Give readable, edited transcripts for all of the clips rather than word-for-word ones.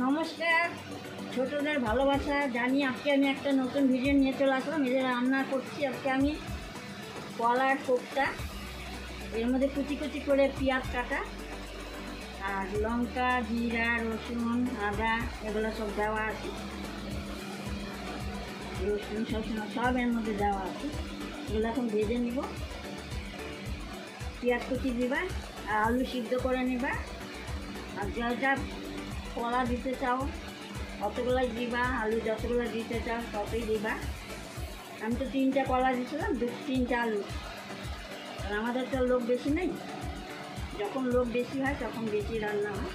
নমস্কার, ছোটদের ভালোবাসা জানি। আজকে আমি একটা নতুন ভিডিও নিয়ে চলে আসলাম। এই যে রান্না করছি আজকে আমি কলার কোপ্তা। এর মধ্যে কুচি কুচি করে পেঁয়াজ কাটা আর লঙ্কা, জিরা, রসুন, আদা এগুলো সব দেওয়া আছে। রসুন সব এর মধ্যে দেওয়া আছে। এগুলো এখন ভেজে নিব। পেঁয়াজ কুচি দিবা আর আলু সিদ্ধ করে নিবা। আর যা যা কলা দিতে চাও অতগুলাই দিবা, আলু যতগুলো দিতে চাও ততই দিবা। আমি তো 3টা কলা দিয়েছিলাম, 3টা আলু। আর আমাদের তো লোক বেশি নেই, যখন লোক বেশি হয় তখন বেশি রান্না হয়।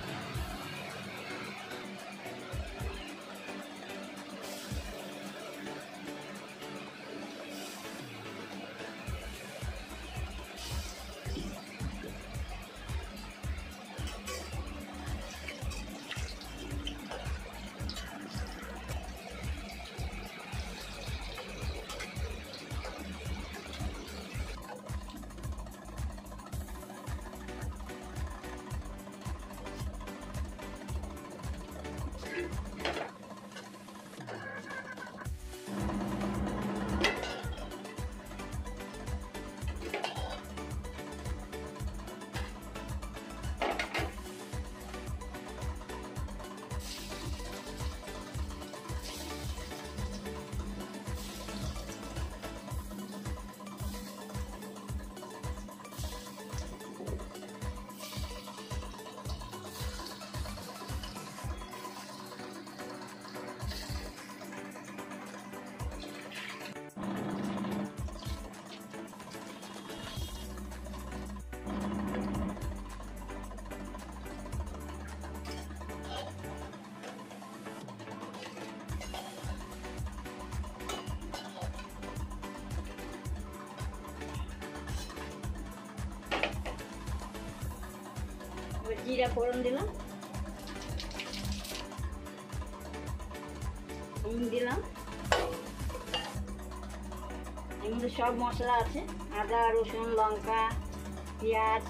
জিরা ফোড়ন দিলাম, হিং দিলাম। এর মধ্যে সব মশলা আছে, আদা, রসুন, লঙ্কা, পেঁয়াজ,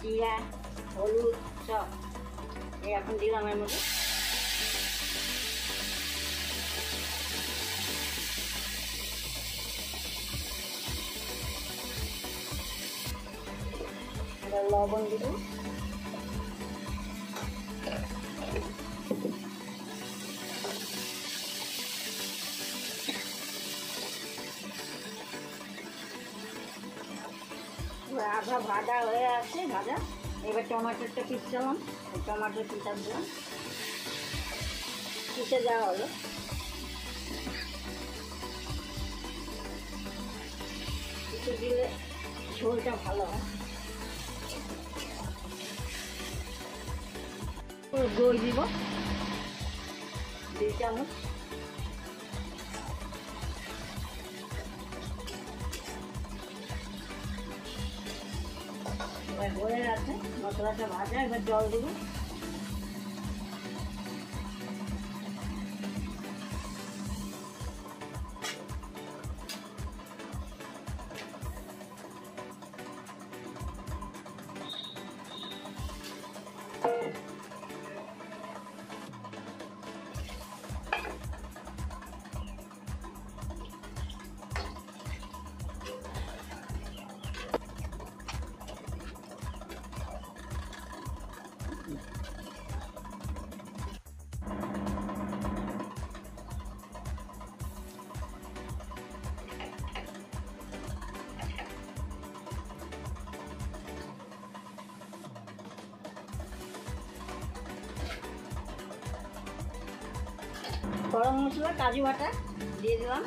জিরা, হলুদ সব এখন দিলাম এর মধ্যে। লবণ দিব, আধা ভাজা হয়ে আছে ভাজা। এবার টমাটোরটা পিছলাম, টমাটোর পিঠা দিলাম, পিষে দেওয়া হলো। পিষে দিলে ঝোলটা ভালো হয়। দই দিব 2 চামচ। এবার হয়ে গেছে মশলাটা ভাজা, এবার জল দিব। গরম মশলা, কাজু বাটা দিয়ে দিলাম।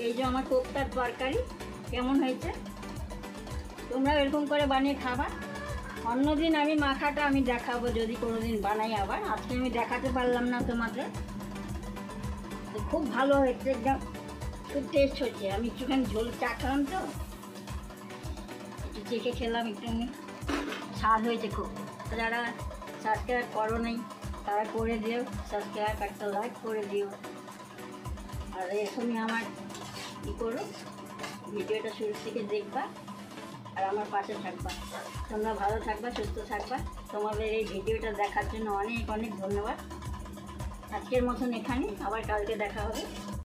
এই যে আমার কোপ্তার তরকারি কেমন হয়েছে, তোমরা এরকম করে বানিয়ে খাবা। অন্যদিন আমি মাখাটা আমি দেখাবো যদি কোনোদিন বানাই, আবার আজকে আমি দেখাতে পারলাম না তোমাদের। তো খুব ভালো হয়েছে, একদম খুব টেস্ট হচ্ছে। আমি একটুখানি ঝোল চাখলাম, তো একটু চেখে খেলাম, একটু স্বাদ হয়েছে খুব। যারা সাবস্ক্রাইব করো নাই তারা করে দিও, সাবস্ক্রাইব একটা লাইক করে দিও। আর এরকমই আমার কী করো, ভিডিওটা শুরু থেকে দেখবা আর আমার পাশে থাকবা। তোমরা ভালো থাকবা, সুস্থ থাকবা। তোমাদের এই ভিডিওটা দেখার জন্য অনেক অনেক ধন্যবাদ। আজকের মতন এখানে, আবার কালকে দেখা হবে।